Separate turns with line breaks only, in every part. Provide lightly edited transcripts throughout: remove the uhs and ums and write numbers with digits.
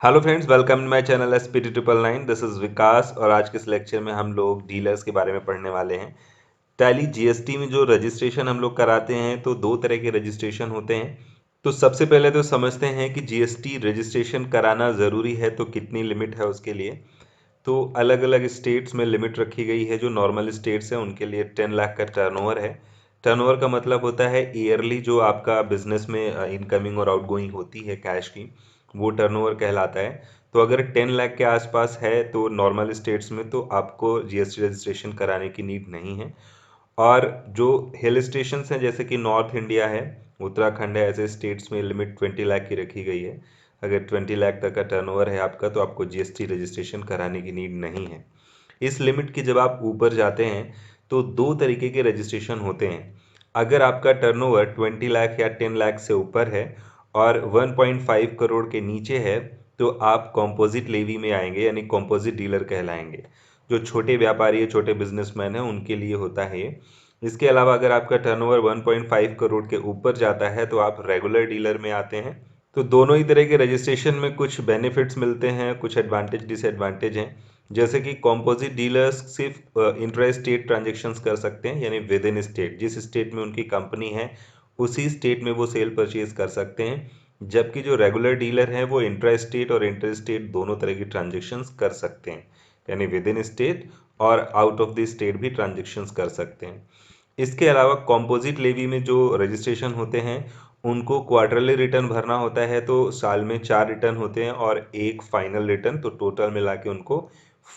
Hello friends, welcome to my channel SPT triple nine. This is Vikas और आज के इस लेक्चर में हम लोग डीलर्स के बारे में पढ़ने वाले हैं। टैली जीएसटी में जो रजिस्ट्रेशन हम लोग कराते हैं तो दो तरह के रजिस्ट्रेशन होते हैं। तो सबसे पहले तो समझते हैं कि जीएसटी रजिस्ट्रेशन कराना ज़रूरी है तो कितनी लिमिट है उसके लिए। तो अलग अलग स्टेट्स में लिमिट रखी गई है। जो नॉर्मल स्टेट्स हैं उनके लिए 10 लाख का टर्नओवर है। टर्नओवर का मतलब होता है ईयरली जो आपका बिजनेस में इनकमिंग और आउटगोइंग होती है कैश की, वो टर्नओवर कहलाता है। तो अगर 10 लाख के आसपास है तो नॉर्मल स्टेट्स में तो आपको जीएसटी रजिस्ट्रेशन कराने की नीड नहीं है। और जो हिल स्टेशन हैं जैसे कि नॉर्थ इंडिया है, उत्तराखंड है, ऐसे स्टेट्स में लिमिट 20 लाख की रखी गई है। अगर 20 लाख तक का टर्नओवर है आपका तो आपको जीएसटी रजिस्ट्रेशन कराने की नीड नहीं है। इस लिमिट की जब आप ऊपर जाते हैं तो दो तरीके के रजिस्ट्रेशन होते हैं। अगर आपका टर्नओवर 20 लाख या 10 लाख से ऊपर है और 1.5 करोड़ के नीचे है तो आप कॉम्पोजिट लेवी में आएंगे, यानी कॉम्पोजिट डीलर कहलाएंगे। जो छोटे व्यापारी है, छोटे बिजनेसमैन हैं, उनके लिए होता है ये। इसके अलावा अगर आपका टर्नओवर 1.5 करोड़ के ऊपर जाता है तो आप रेगुलर डीलर में आते हैं। तो दोनों ही तरह के रजिस्ट्रेशन में कुछ बेनिफिट्स मिलते हैं, कुछ एडवांटेज डिसएडवांटेज हैं। जैसे कि कॉम्पोजिट डीलर्स सिर्फ इंट्रा स्टेट ट्रांजेक्शन्स कर सकते हैं, यानी विद इन स्टेट, जिस स्टेट में उनकी कंपनी है उसी स्टेट में वो सेल परचेज कर सकते हैं। जबकि जो रेगुलर डीलर हैं वो इंट्रा स्टेट और इंटर स्टेट दोनों तरह की ट्रांजेक्शन्स कर सकते हैं, यानी विद इन स्टेट और आउट ऑफ द स्टेट भी ट्रांजेक्शन्स कर सकते हैं। इसके अलावा कॉम्पोजिट लेवी में जो रजिस्ट्रेशन होते हैं उनको क्वार्टरली रिटर्न भरना होता है। तो साल में 4 रिटर्न होते हैं और एक फाइनल रिटर्न, तो टोटल मिला के उनको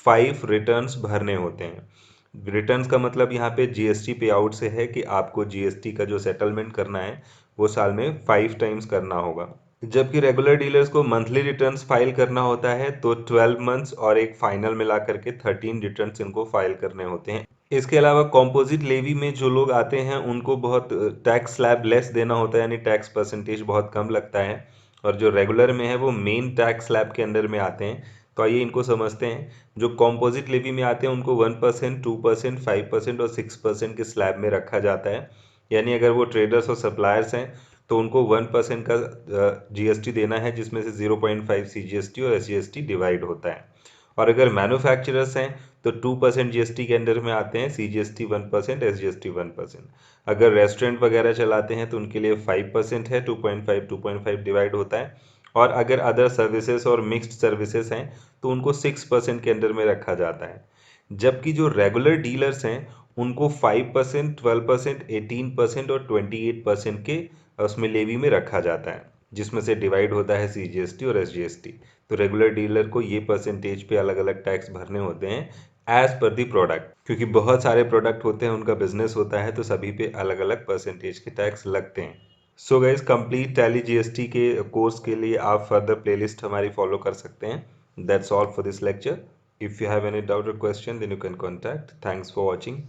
5 रिटर्न्स भरने होते हैं। रिटर्न्स का मतलब यहाँ पे जीएसटी पे आउट से है कि आपको जीएसटी का जो सेटलमेंट करना है वो साल में 5 टाइम्स करना होगा। जबकि रेगुलर डीलर्स को मंथली रिटर्न्स फाइल करना होता है, तो 12 मंथ्स और एक फाइनल मिला करके 13 रिटर्न्स इनको फाइल करने होते हैं। इसके अलावा कॉम्पोजिट लेवी में जो लोग आते हैं उनको बहुत टैक्स स्लैब लेस देना होता है, यानी टैक्स परसेंटेज बहुत कम लगता है। और जो रेगुलर में है वो मेन टैक्स स्लैब के अंडर में आते हैं। तो आइए इनको समझते हैं। जो कॉम्पोजिट लेवी में आते हैं उनको 1%, 2%, 5% और 6% के स्लैब में रखा जाता है। यानी अगर वो ट्रेडर्स और सप्लायर्स हैं तो उनको 1% का जीएसटी देना है, जिसमें से 0.5 सीजीएसटी और एसजीएसटी डिवाइड होता है। और अगर मैन्युफैक्चरर्स हैं तो 2% जीएसटी के अंडर में आते हैं, सीजीएसटी 1%, एसजीएसटी 1%। अगर रेस्टोरेंट वगैरह चलाते हैं तो उनके लिए 5% है, 2.5 डिवाइड होता है। और अगर अदर सर्विसेज और मिक्स्ड सर्विसेज हैं तो उनको 6% के अंडर में रखा जाता है। जबकि जो रेगुलर डीलर्स हैं उनको 5%, 12%, 18% और 28% के उसमें लेवी में रखा जाता है, जिसमें से डिवाइड होता है सीजीएसटी और एसजीएसटी। तो रेगुलर डीलर को ये परसेंटेज पे अलग अलग टैक्स भरने होते हैं एज पर दी प्रोडक्ट, क्योंकि बहुत सारे प्रोडक्ट होते हैं, उनका बिजनेस होता है, तो सभी पे अलग अलग परसेंटेज के टैक्स लगते हैं। So guys, complete tally GST के कोर्स के लिए आप फर्दर प्लेलिस्ट हमारी फॉलो कर सकते हैं। That's all for this lecture. If you have any doubt और question then you can contact. Thanks for watching.